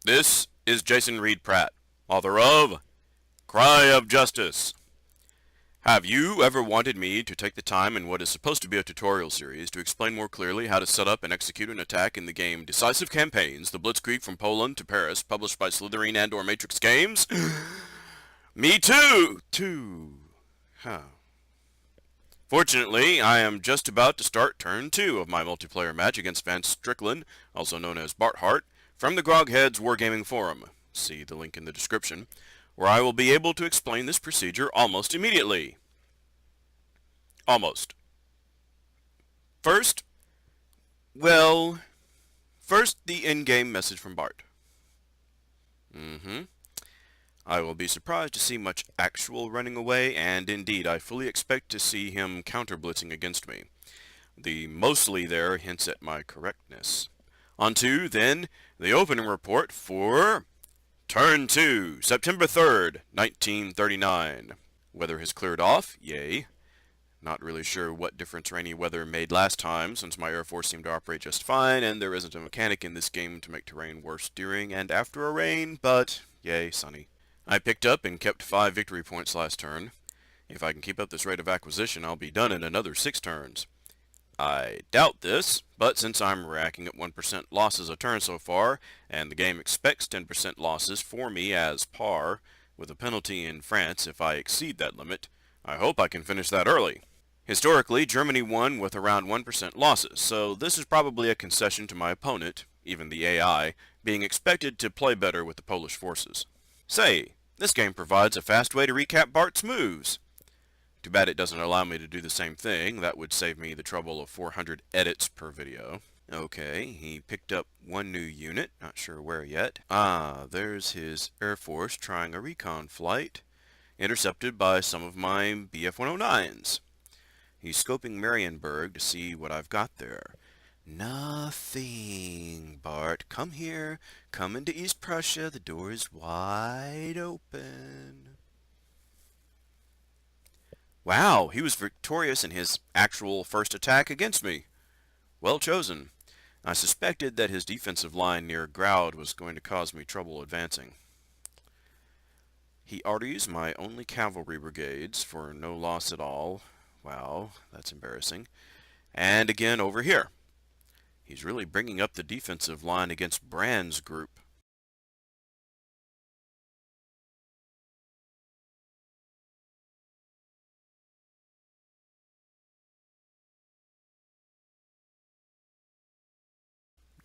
This is Jason Reed Pratt, author of Cry of Justice. Have you ever wanted me to take the time in what is supposed to be a tutorial series to explain more clearly how to set up and execute an attack in the game Decisive Campaigns, the Blitzkrieg from Poland to Paris, published by Slitherine and/or Matrix Games? Me too! Fortunately, I am just about to start turn 2 of my multiplayer match against Vance Strickland, also known as Barthheart, from the Grogheads Wargaming Forum. See the link in the description, where I will be able to explain this procedure almost immediately. Almost. First, the in-game message from Barth. I will be surprised to see much actual running away, and indeed I fully expect to see him counter-blitzing against me. The mostly there hints at my correctness. On to, then, the opening report for Turn 2, September 3rd, 1939. Weather has cleared off, yay. Not really sure what difference rainy weather made last time, since my Air Force seemed to operate just fine, and there isn't a mechanic in this game to make terrain worse during and after a rain, but yay, sunny. I picked up and kept 5 victory points last turn. If I can keep up this rate of acquisition, I'll be done in another 6 turns. I doubt this, but since I'm racking up 1% losses a turn so far, and the game expects 10% losses for me as par, with a penalty in France if I exceed that limit, I hope I can finish that early. Historically, Germany won with around 1% losses, so this is probably a concession to my opponent, even the AI, being expected to play better with the Polish forces. Say, this game provides a fast way to recap Barth's moves. Too bad it doesn't allow me to do the same thing. That would save me the trouble of 400 edits per video. Okay, he picked up 1 new unit, not sure where yet. There's his Air Force trying a recon flight, intercepted by some of my BF-109s. He's scoping Marienburg to see what I've got there. Nothing, Bart. Come here. Come into East Prussia. The door is wide open. Wow, he was victorious in his actual first attack against me. Well chosen. I suspected that his defensive line near Groud was going to cause me trouble advancing. He argues my only cavalry brigades for no loss at all. Wow, that's embarrassing. And again over here. He's really bringing up the defensive line against Brand's group.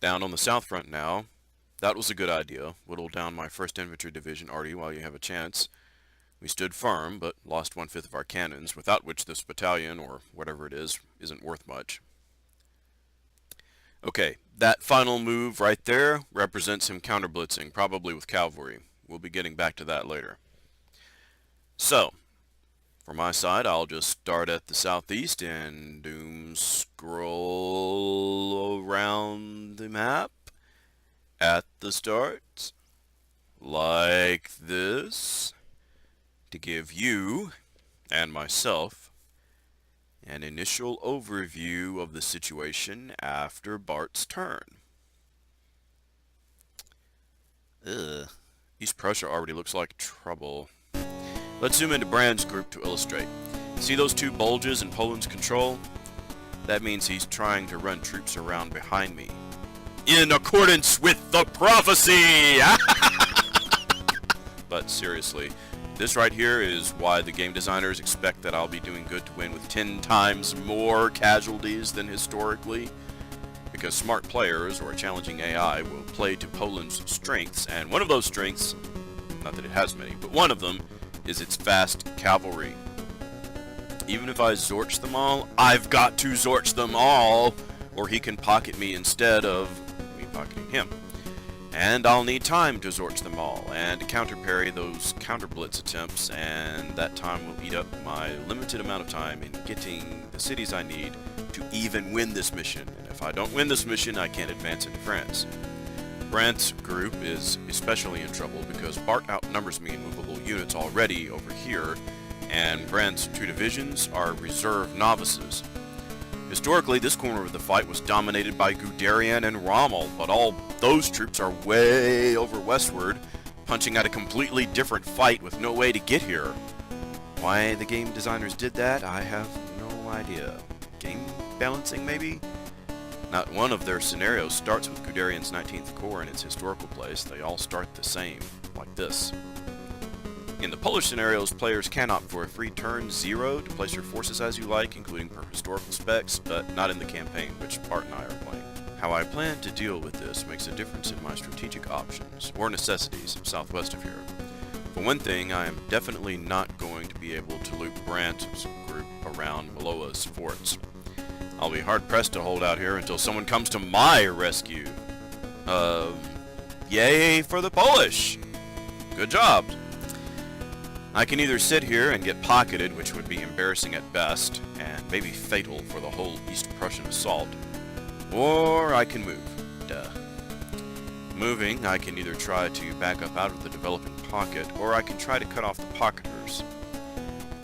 Down on the south front now. That was a good idea. Whittle down my 1st Infantry Division, Artie, while you have a chance. We stood firm, but lost 1/5 of our cannons, without which this battalion, or whatever it is, isn't worth much. Okay, that final move right there represents him counter-blitzing, probably with cavalry. We'll be getting back to that later. So, for my side, I'll just start at the southeast and doom scroll around the map at the start, like this, to give you and myself an initial overview of the situation after Barth's turn. East Prussia already looks like trouble. Let's zoom into Brand's group to illustrate. See those 2 bulges in Poland's control? That means he's trying to run troops around behind me. In accordance with the prophecy! But seriously, this right here is why the game designers expect that I'll be doing good to win with 10 times more casualties than historically. Because smart players, or a challenging AI, will play to Poland's strengths, and one of those strengths, not that it has many, but one of them, is its fast cavalry. Even if I Zorch them all, I've got to Zorch them all, or he can pocket me instead of me pocketing him. And I'll need time to Zorch them all, and counter-parry those counter-blitz attempts, and that time will eat up my limited amount of time in getting the cities I need to even win this mission. And if I don't win this mission, I can't advance into France. Brant's group is especially in trouble because Barth outnumbers me in movable units already over here, and Brant's 2 divisions are reserve novices. Historically, this corner of the fight was dominated by Guderian and Rommel, but all those troops are way over westward, punching at a completely different fight with no way to get here. Why the game designers did that, I have no idea. Game balancing, maybe? Not one of their scenarios starts with Guderian's 19th Corps in its historical place. They all start the same, like this. In the Polish scenarios, players can opt for a free turn 0 to place your forces as you like, including per historical specs, but not in the campaign, which Bart and I are playing. How I plan to deal with this makes a difference in my strategic options, or necessities, southwest of here. For one thing, I am definitely not going to be able to loop Brant's group around Maloa's forts. I'll be hard-pressed to hold out here until someone comes to my rescue. Yay for the Polish! Good job! I can either sit here and get pocketed, which would be embarrassing at best, and maybe fatal for the whole East Prussian assault, or I can move. Duh. Moving, I can either try to back up out of the developing pocket, or I can try to cut off the pocketers.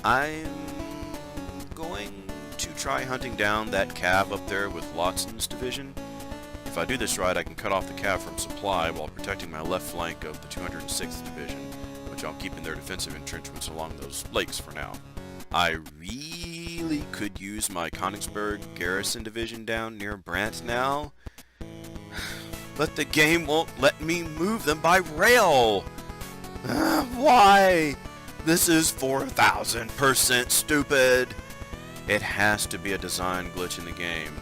I'm going to try hunting down that cav up there with Lotson's division. If I do this right, I can cut off the cav from supply while protecting my left flank of the 206th Division, which I'll keep in their defensive entrenchments along those lakes for now. I really could use my Königsberg garrison division down near Brant now, but the game won't let me move them by rail. Why? This is 4,000% stupid. It has to be a design glitch in the game.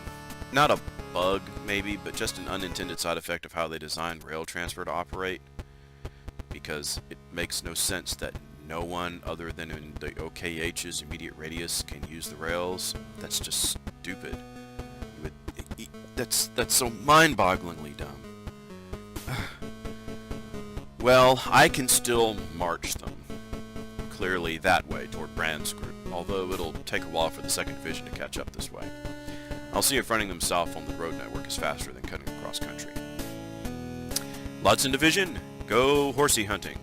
Not a bug, maybe, but just an unintended side effect of how they designed rail transfer to operate. Because it makes no sense that no one other than in the OKH's immediate radius can use the rails. That's just stupid. That's so mind-bogglingly dumb. Well, I can still march them. Clearly that way, toward Brand's group, although it'll take a while for the 2nd Division to catch up this way. I'll see if running them south on the road network is faster than cutting across country. Lodson Division, go horsey hunting.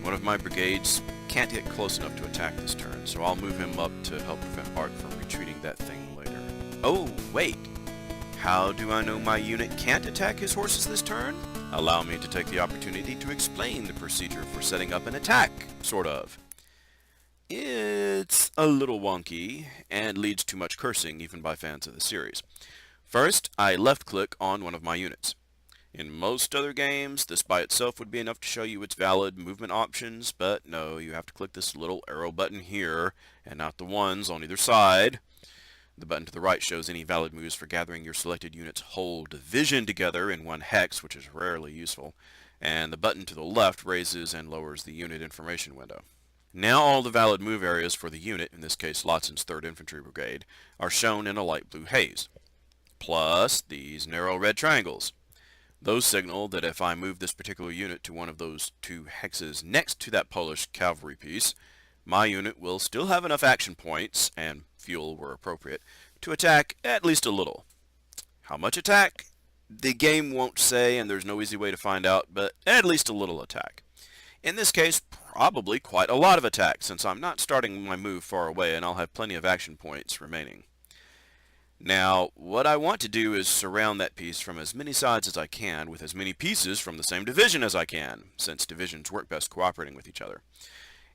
One of my brigades can't get close enough to attack this turn, so I'll move him up to help prevent Barth from retreating that thing later. Oh, wait! How do I know my unit can't attack his horses this turn? Allow me to take the opportunity to explain the procedure for setting up an attack, sort of. It's a little wonky, and leads to much cursing even by fans of the series. First, I left-click on one of my units. In most other games, this by itself would be enough to show you its valid movement options, but no, you have to click this little arrow button here, and not the ones on either side. The button to the right shows any valid moves for gathering your selected unit's whole division together in one hex, which is rarely useful, and the button to the left raises and lowers the unit information window. Now all the valid move areas for the unit, in this case Lotson's 3rd Infantry Brigade, are shown in a light blue haze, plus these narrow red triangles. Those signal that if I move this particular unit to one of those 2 hexes next to that Polish cavalry piece, my unit will still have enough action points, and fuel where appropriate, to attack at least a little. How much attack? The game won't say, and there's no easy way to find out, but at least a little attack. In this case, probably quite a lot of attack, since I'm not starting my move far away and I'll have plenty of action points remaining. Now, what I want to do is surround that piece from as many sides as I can with as many pieces from the same division as I can, since divisions work best cooperating with each other.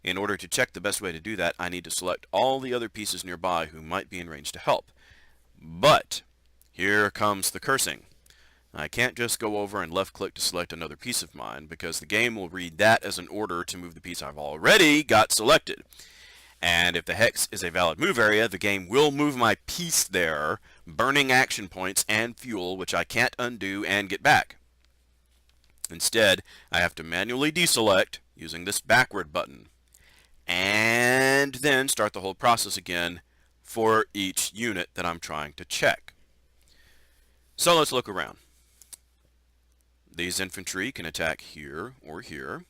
In order to check the best way to do that, I need to select all the other pieces nearby who might be in range to help. But here comes the cursing. I can't just go over and left-click to select another piece of mine, because the game will read that as an order to move the piece I've already got selected. And if the hex is a valid move area, the game will move my piece there, burning action points and fuel, which I can't undo and get back. Instead, I have to manually deselect using this backward button, and then start the whole process again for each unit that I'm trying to check. So let's look around. These infantry can attack here or here.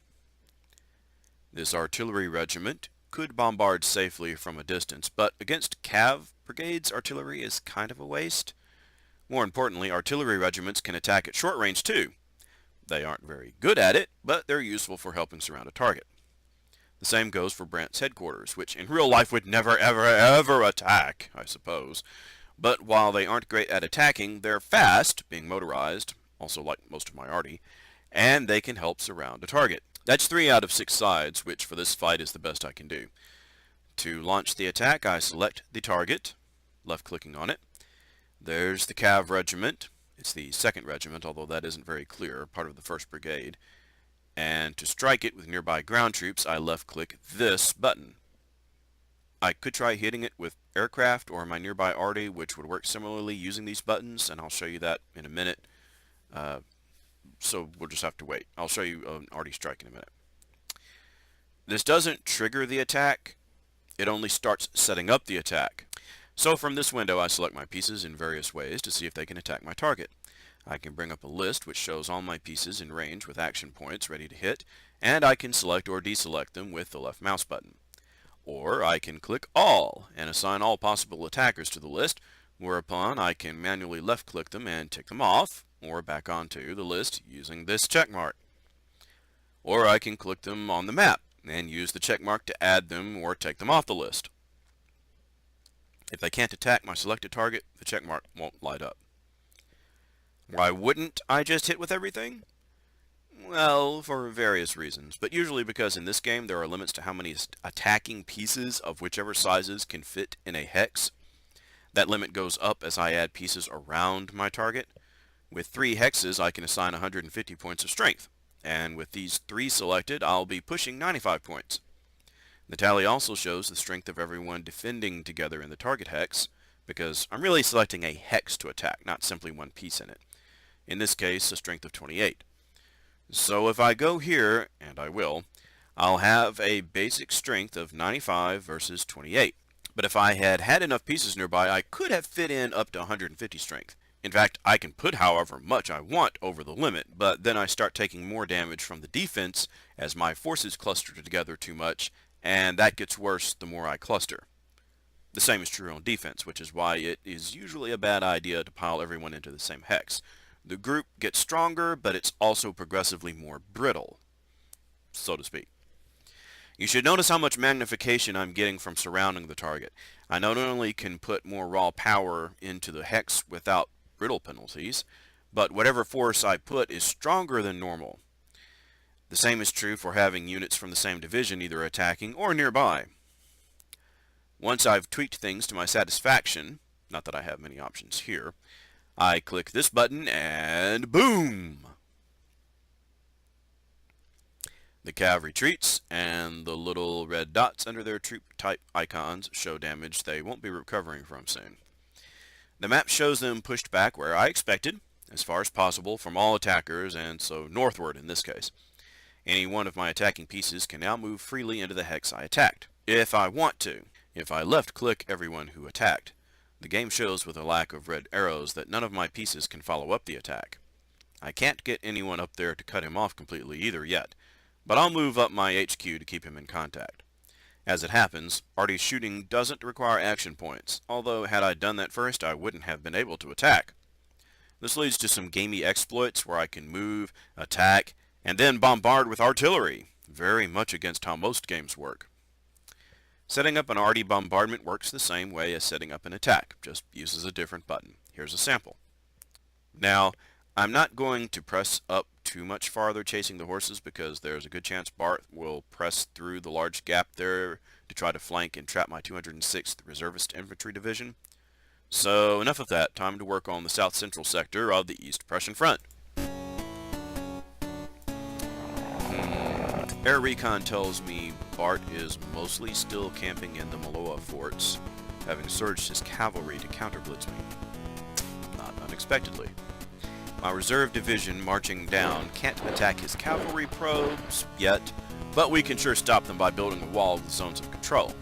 This artillery regiment could bombard safely from a distance, but against cav brigades, artillery is kind of a waste. More importantly, artillery regiments can attack at short range too, They aren't very good at it, but they're useful for helping surround a target. The same goes for Brant's headquarters, which in real life would never ever ever attack, I suppose. But while they aren't great at attacking, they're fast, being motorized, also like most of my arty, and they can help surround a target. That's 3 out of 6 sides, which for this fight is the best I can do. To launch the attack, I select the target, left-clicking on it. There's the Cav Regiment. It's the 2nd Regiment, although that isn't very clear, part of the 1st Brigade. And to strike it with nearby ground troops, I left-click this button. I could try hitting it with aircraft or my nearby arty, which would work similarly using these buttons, and I'll show you that in a minute. So we'll just have to wait. I'll show you an arty strike in a minute. This doesn't trigger the attack. It only starts setting up the attack. So from this window, I select my pieces in various ways to see if they can attack my target. I can bring up a list which shows all my pieces in range with action points ready to hit, and I can select or deselect them with the left mouse button. Or I can click All and assign all possible attackers to the list, whereupon I can manually left-click them and tick them off, or back onto the list using this check mark. Or I can click them on the map and use the check mark to add them or take them off the list. If they can't attack my selected target, the check mark won't light up. Why wouldn't I just hit with everything? Well, for various reasons, but usually because in this game there are limits to how many attacking pieces of whichever sizes can fit in a hex. That limit goes up as I add pieces around my target. With 3 hexes I can assign 150 points of strength, and with these 3 selected I'll be pushing 95 points. The tally also shows the strength of everyone defending together in the target hex, because I'm really selecting a hex to attack, not simply one piece in it. In this case, a strength of 28. So if I go here, and I will, I'll have a basic strength of 95 versus 28. But if I had had enough pieces nearby, I could have fit in up to 150 strength. In fact, I can put however much I want over the limit, but then I start taking more damage from the defense as my forces cluster together too much, and that gets worse the more I cluster. The same is true on defense, which is why it is usually a bad idea to pile everyone into the same hex. The group gets stronger, but it's also progressively more brittle, so to speak. You should notice how much magnification I'm getting from surrounding the target. I not only can put more raw power into the hex without brittle penalties, but whatever force I put is stronger than normal. The same is true for having units from the same division either attacking or nearby. Once I've tweaked things to my satisfaction, not that I have many options here, I click this button and boom! The Cav retreats, and the little red dots under their troop type icons show damage they won't be recovering from soon. The map shows them pushed back where I expected, as far as possible from all attackers, and so northward in this case. Any one of my attacking pieces can now move freely into the hex I attacked, if I want to. If I left-click everyone who attacked, the game shows with a lack of red arrows that none of my pieces can follow up the attack. I can't get anyone up there to cut him off completely either yet, but I'll move up my HQ to keep him in contact. As it happens, arty shooting doesn't require action points, although had I done that first I wouldn't have been able to attack. This leads to some gamey exploits where I can move, attack, and then bombard with artillery, very much against how most games work. Setting up an arty bombardment works the same way as setting up an attack, just uses a different button. Here's a sample. Now, I'm not going to press up too much farther chasing the horses because there's a good chance Barth will press through the large gap there to try to flank and trap my 206th Reservist Infantry Division. So enough of that, time to work on the south-central sector of the East Prussian Front. Air Recon tells me Barth is mostly still camping in the Maloa forts, having surged his cavalry to counter-blitz me. Not unexpectedly. My reserve division marching down can't attack his cavalry probes yet, but we can sure stop them by building a wall with zones of control.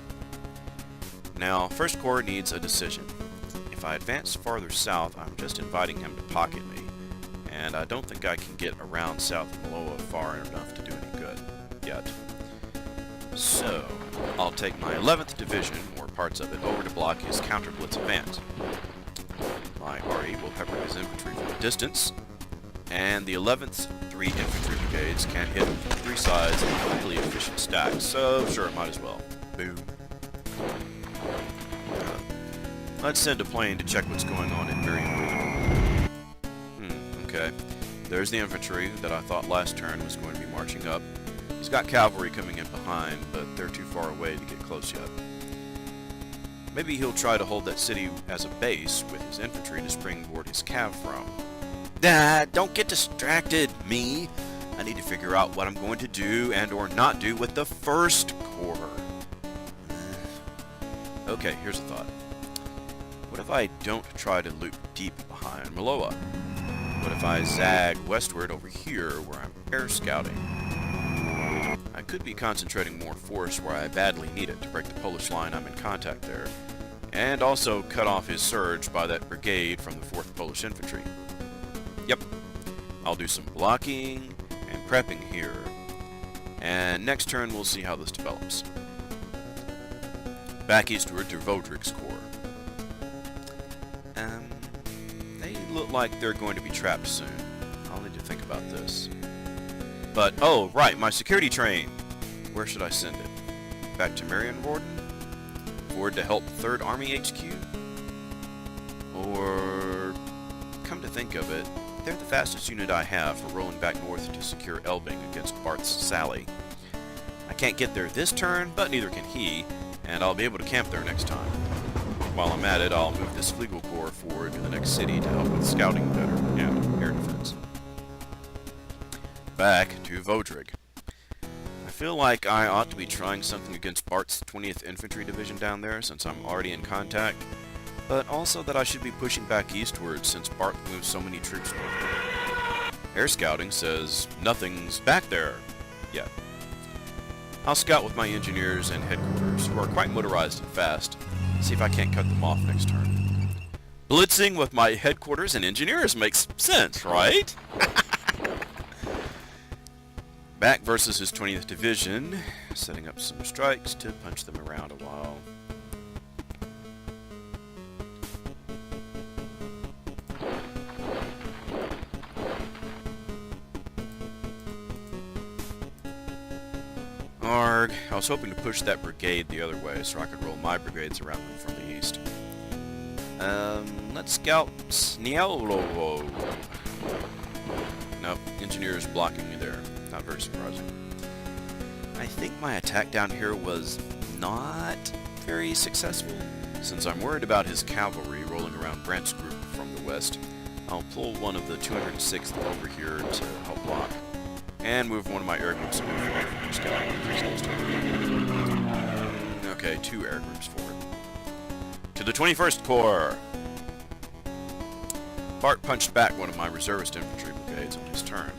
Now, First Corps needs a decision. If I advance farther south, I'm just inviting him to pocket me, and I don't think I can get around south of Maloa far enough to do any good yet. So, I'll take my 11th Division, or parts of it, over to block his counter-blitz advance. My RE will pepper his infantry from a distance, and the 11th's 3 infantry brigades can hit 3 sides in a highly efficient stack, so sure, might as well. Boom. Let's send a plane to check what's going on in Marienburg. Okay. There's the infantry that I thought last turn was going to be marching up. He's got cavalry coming in behind, but they're too far away to get close yet. Maybe he'll try to hold that city as a base with his infantry to springboard his cav from. Don't get distracted, me! I need to figure out what I'm going to do and or not do with the first corps. Okay, here's a thought. What if I don't try to loop deep behind Maloa? What if I zag westward over here where I'm air scouting? I could be concentrating more force where I badly need it to break the Polish line I'm in contact there, and also cut off his surge by that brigade from the 4th Polish Infantry. Yep, I'll do some blocking and prepping here, and next turn we'll see how this develops. Back eastward to Vodrik's corps. They look like they're going to be trapped soon. I'll need to think about this. But, oh, right, my security train! Where should I send it? Back to Marienburg? Forward to help 3rd Army HQ? Or, come to think of it, they're the fastest unit I have for rolling back north to secure Elbing against Barth's sally. I can't get there this turn, but neither can he, and I'll be able to camp there next time. While I'm at it, I'll move this Flegel Corps forward to the next city to help with scouting better and air defense. Back to Vodrig. I feel like I ought to be trying something against Barth's 20th Infantry Division down there since I'm already in contact, but also that I should be pushing back eastward since Barth moves so many troops northward. Air scouting says nothing's back there yet. I'll scout with my engineers and headquarters, who are quite motorized and fast, see if I can't cut them off next turn. Blitzing with my headquarters and engineers makes sense, right? Back versus his 20th Division, setting up some strikes to punch them around a while. Arg, I was hoping to push that brigade the other way so I could roll my brigades around them from the east. Let's scout Sniello. Nope, engineers blocking me there. Not very surprising. I think my attack down here was not very successful. Since I'm worried about his cavalry rolling around Brandt's group from the west, I'll pull one of the 206th over here to help block, and move one of my air groups away from scouting. Okay, 2 air groups forward. To the 21st Corps! Barth punched back one of my reservist infantry brigades on his turn.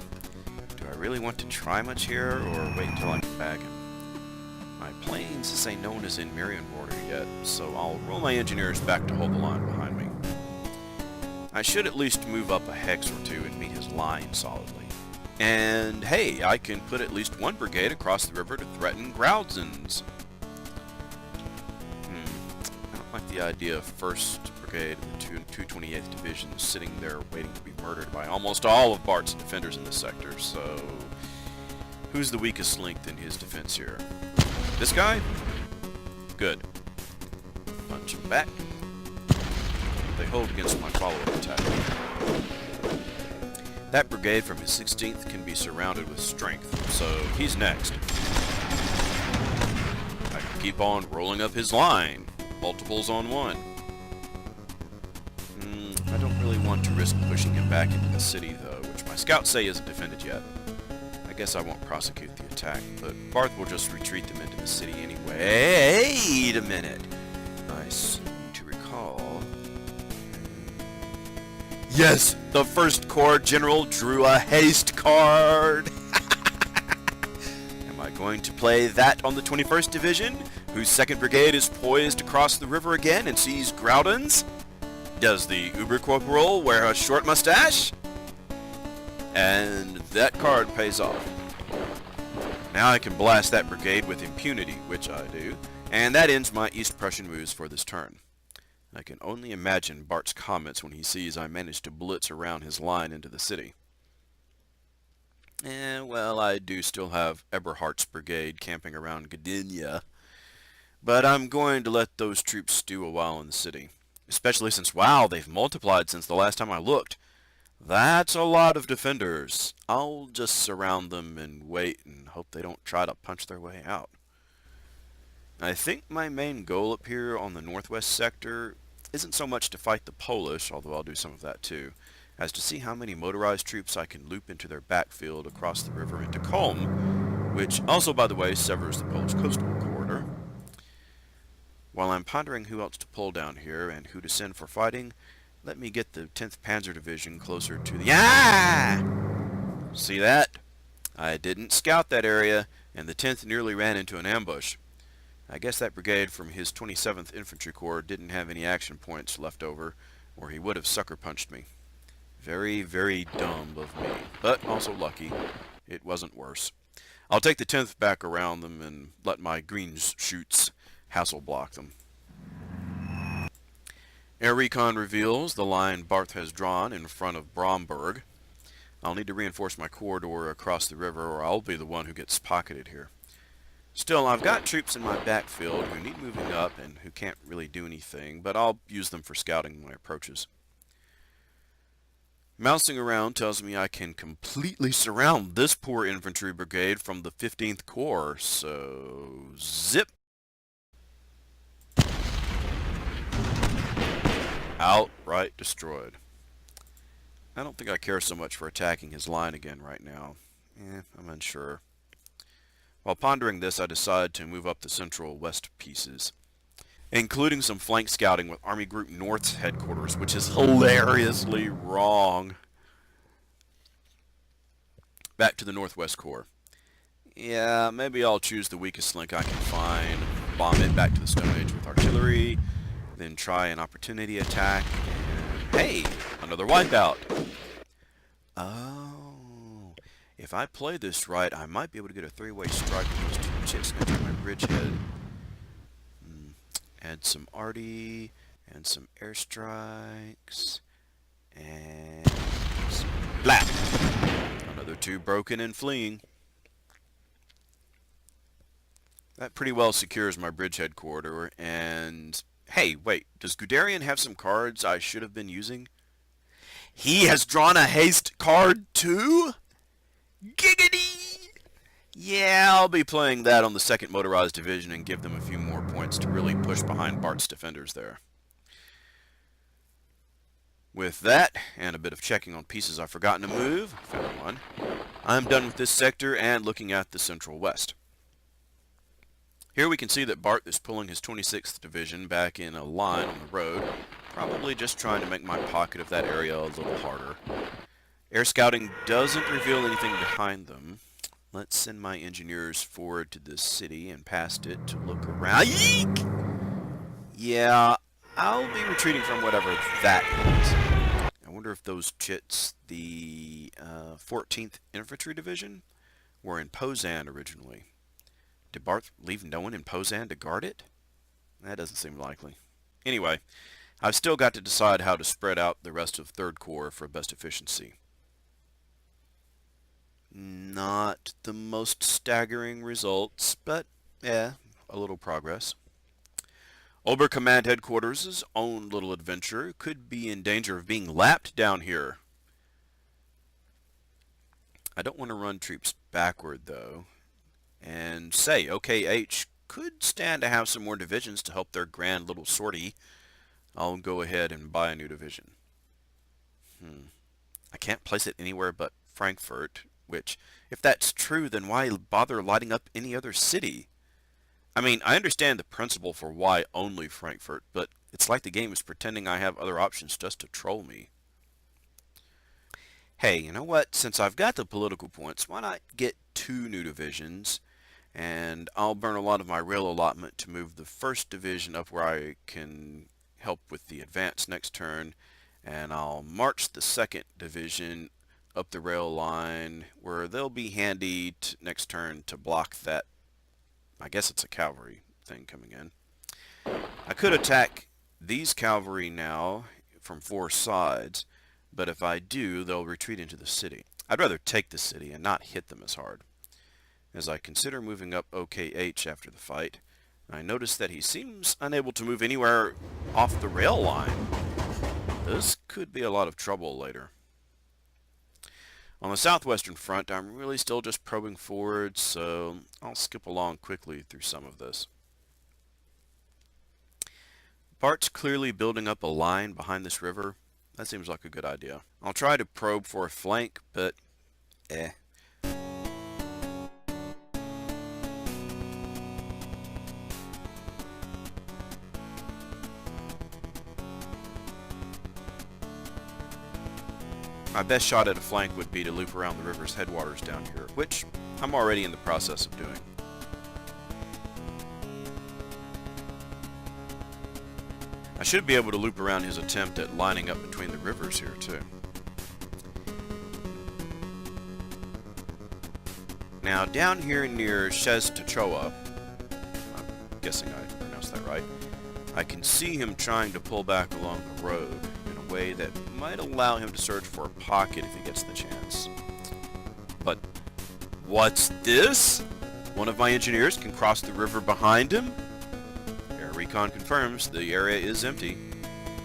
Do I really want to try much here, or wait until I can bag him? My planes say no one is in Marienborder yet, so I'll roll my engineers back to hold the line behind me. I should at least move up a hex or 2 and meet his line solidly. And hey, I can put at least 1 brigade across the river to threaten Graudzens. I don't like the idea of 1st Brigade and 228th Division sitting there waiting to be murdered by almost all of Barth's defenders in this sector, so who's the weakest link in his defense here? This guy? Good. Punch him back. They hold against my follow-up attack. That brigade from his 16th can be surrounded with strength, so he's next. I can keep on rolling up his line. Multiples on 1. I don't really want to risk pushing him back into the city, though, which my scouts say isn't defended yet. I guess I won't prosecute the attack, but Barth will just retreat them into the city anyway. Wait a minute! I seem to recall... Yes! The 1st Corps General drew a haste card! Am I going to play that on the 21st Division, whose 2nd Brigade is poised to cross the river again and seize Graudens? Does the Ubercorporal wear a short mustache? And that card pays off. Now I can blast that brigade with impunity, which I do, and that ends my East Prussian moves for this turn. I can only imagine Barth's comments when he sees I managed to blitz around his line into the city. Well, I do still have Eberhardt's brigade camping around Gdynia, but I'm going to let those troops stew a while in the city. Especially since, wow, they've multiplied since the last time I looked. That's a lot of defenders. I'll just surround them and wait and hope they don't try to punch their way out. I think my main goal up here on the northwest sector isn't so much to fight the Polish, although I'll do some of that too, as to see how many motorized troops I can loop into their backfield across the river into Culm, which also, by the way, severs the Polish coastal corridor. While I'm pondering who else to pull down here and who to send for fighting, let me get the 10th Panzer Division closer to the... Ah! See that? I didn't scout that area, and the 10th nearly ran into an ambush. I guess that brigade from his 27th Infantry Corps didn't have any action points left over, or he would have sucker punched me. Very, very dumb of me, but also lucky. It wasn't worse. I'll take the 10th back around them and let my green shoots hassle block them. Air recon reveals the line Barth has drawn in front of Bromberg. I'll need to reinforce my corridor across the river, or I'll be the one who gets pocketed here. Still, I've got troops in my backfield who need moving up and who can't really do anything, but I'll use them for scouting my approaches. Mousing around tells me I can completely surround this poor infantry brigade from the 15th Corps, so zip! Outright destroyed. I don't think I care so much for attacking his line again right now. I'm unsure. While pondering this, I decide to move up the central west pieces, including some flank scouting with Army Group North's headquarters, which is hilariously wrong. Back to the Northwest Corps. Yeah, maybe I'll choose the weakest link I can find, bomb it back to the Stone Age with artillery, then try an opportunity attack, and hey, another wipeout. Oh, if I play this right, I might be able to get a three-way strike with those two chits next to my bridgehead. Add some arty, and some airstrikes, and blap! Another two broken and fleeing. That pretty well secures my bridgehead corridor, and... Hey, wait, does Guderian have some cards I should have been using? He has drawn a haste card too? Giggity! Yeah, I'll be playing that on the 2nd Motorized Division and give them a few more points to really push behind Barth's defenders there. With that, and a bit of checking on pieces I've forgotten to move, found one, I'm done with this sector and looking at the Central West. Here we can see that Barth is pulling his 26th Division back in a line on the road, probably just trying to make my pocket of that area a little harder. Air scouting doesn't reveal anything behind them. Let's send my engineers forward to this city and past it to look around. Yeek! Yeah, I'll be retreating from whatever that is. I wonder if those chits, the 14th Infantry Division, were in Poznan originally. Did Barth leave no one in Poznan to guard it? That doesn't seem likely. Anyway, I've still got to decide how to spread out the rest of 3rd Corps for best efficiency. Not the most staggering results, but yeah, a little progress. Oberkommand Headquarters' own little adventure could be in danger of being lapped down here. I don't want to run troops backward, though. And say, OKH could stand to have some more divisions to help their grand little sortie. I'll go ahead and buy a new division. I can't place it anywhere but Frankfurt, which, if that's true, then why bother lighting up any other city? I mean, I understand the principle for why only Frankfurt, but it's like the game is pretending I have other options just to troll me. Hey, you know what? Since I've got the political points, why not get 2 new divisions? And I'll burn a lot of my rail allotment to move the 1st Division up where I can help with the advance next turn, and I'll march the 2nd Division up the rail line where they'll be handy next turn to block that. I guess it's a cavalry thing coming in. I could attack these cavalry now from 4 sides, but if I do, they'll retreat into the city. I'd rather take the city and not hit them as hard. As I consider moving up OKH after the fight, I notice that he seems unable to move anywhere off the rail line. This could be a lot of trouble later. On the southwestern front, I'm really still just probing forward, so I'll skip along quickly through some of this. Bart's clearly building up a line behind this river. That seems like a good idea. I'll try to probe for a flank, but my best shot at a flank would be to loop around the river's headwaters down here, which I'm already in the process of doing. I should be able to loop around his attempt at lining up between the rivers here too. Now down here near Szeztachowa, I'm guessing I pronounced that right, I can see him trying to pull back along the road in a way that might allow him to search for a pocket if he gets the chance. But what's this? One of my engineers can cross the river behind him? Air Recon confirms the area is empty.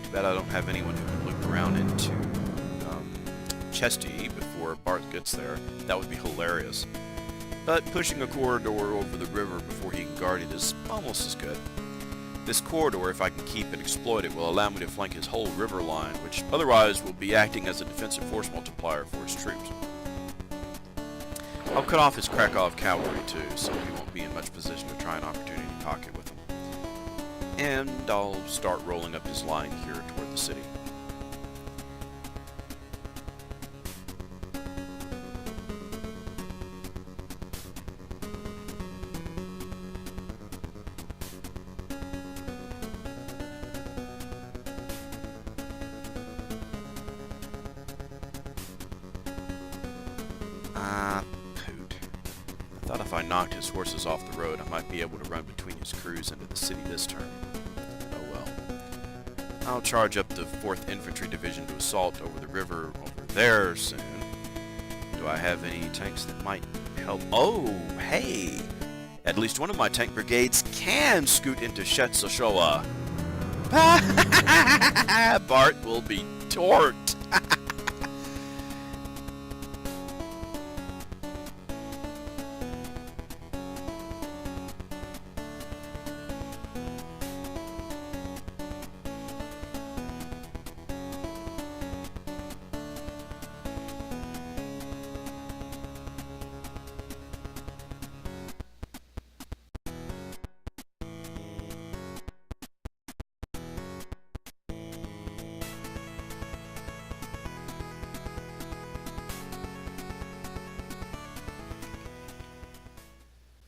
Too bad I don't have anyone who can loop around into Chesty before Barth gets there. That would be hilarious. But pushing a corridor over the river before he can guard it is almost as good. This corridor, if I can keep and exploit it, will allow me to flank his whole river line, which otherwise will be acting as a defensive force multiplier for his troops. I'll cut off his Krakow cavalry too, so he won't be in much position to try an opportunity pocket with him. And I'll start rolling up his line here toward the city. Poot. I thought if I knocked his horses off the road, I might be able to run between his crews into the city this turn. Oh well. I'll charge up the 4th Infantry Division to assault over the river over there soon. Do I have any tanks that might help? Oh, hey! At least one of my tank brigades can scoot into Szeztachowa. Bart will be torqued.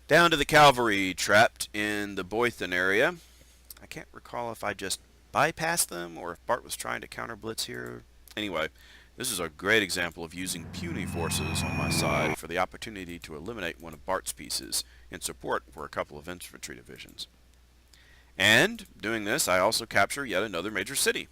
Down to the cavalry trapped in the Boython area. I can't recall if I just bypassed them or if Bart was trying to counter blitz here. Anyway, this is a great example of using puny forces on my side for the opportunity to eliminate one of Bart's pieces in support for a couple of infantry divisions. And, doing this, I also capture yet another major city.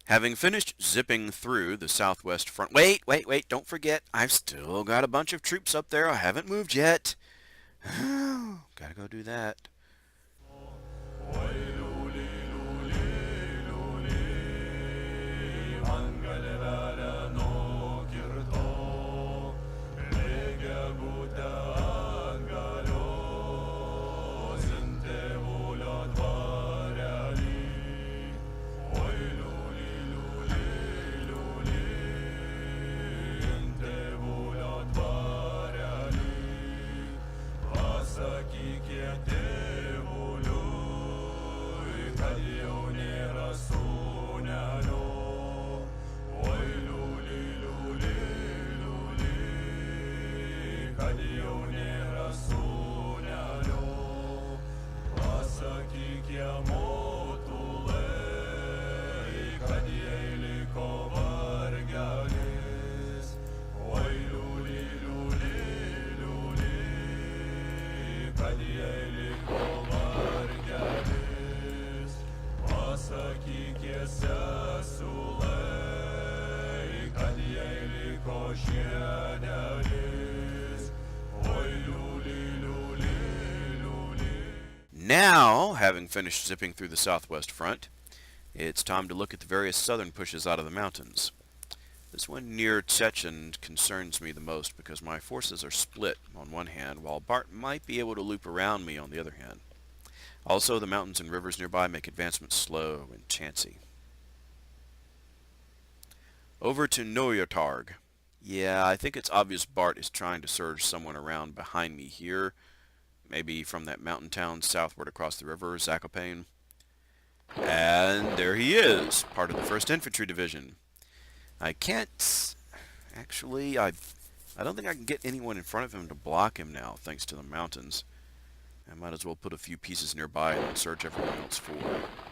Having finished zipping through the southwest front... Wait, don't forget, I've still got a bunch of troops up there. I haven't moved yet. Come Gotta go do that. Now, having finished zipping through the southwest front, it's time to look at the various southern pushes out of the mountains. This one near Chechen concerns me the most because my forces are split on one hand, while Barth might be able to loop around me on the other hand. Also, the mountains and rivers nearby make advancement slow and chancy. Over to Neuertarg. Yeah, I think it's obvious Barth is trying to surge someone around behind me here. Maybe from that mountain town southward across the river, Zakopane. And there he is, part of the 1st Infantry Division. I can't... Actually, I don't think I can get anyone in front of him to block him now, thanks to the mountains. I might as well put a few pieces nearby and search everyone else for.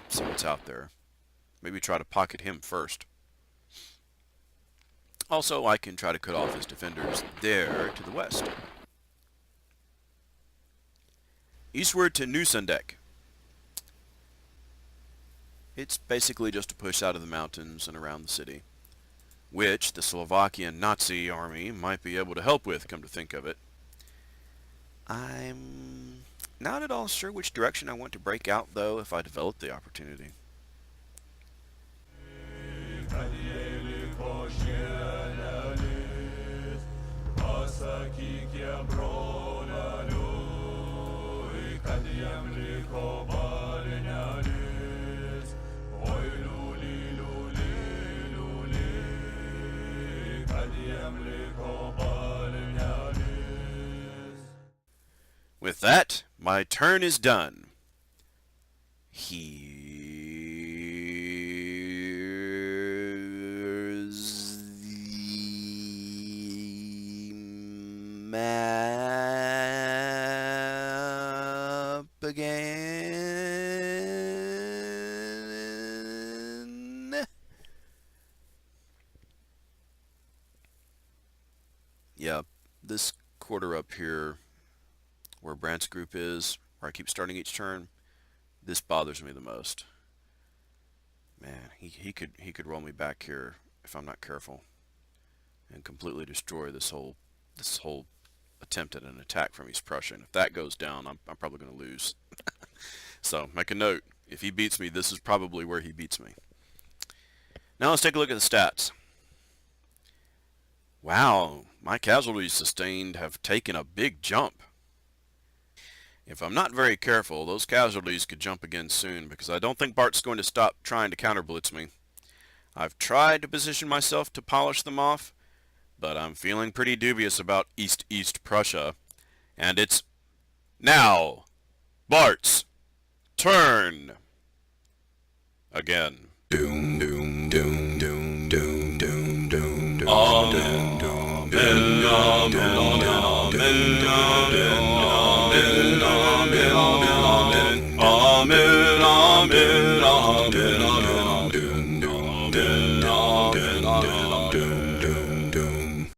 See what's out there. Maybe try to pocket him first. Also, I can try to cut off his defenders there to the west. Eastward to Nusendek. It's basically just a push out of the mountains and around the city, which the Slovakian Nazi army might be able to help with, come to think of it. I'm not at all sure which direction I want to break out, though, if I develop the opportunity. With that, my turn is done. Here's the map again. Yeah, this quarter up here, where Brandt's group is, where I keep starting each turn, this bothers me the most. Man, he could roll me back here if I'm not careful, and completely destroy this whole attempt at an attack from East Prussia. And if that goes down, I'm probably going to lose. So make a note: if he beats me, this is probably where he beats me. Now let's take a look at the stats. Wow, my casualties sustained have taken a big jump. If I'm not very careful, those casualties could jump again soon, because I don't think Barth's going to stop trying to counter-blitz me. I've tried to position myself to polish them off, but I'm feeling pretty dubious about East Prussia, and it's now Barth's turn again. Doom doom doom doom doom doom doom doom. Amen. Amen. Amen. Amen. Amen. Amen.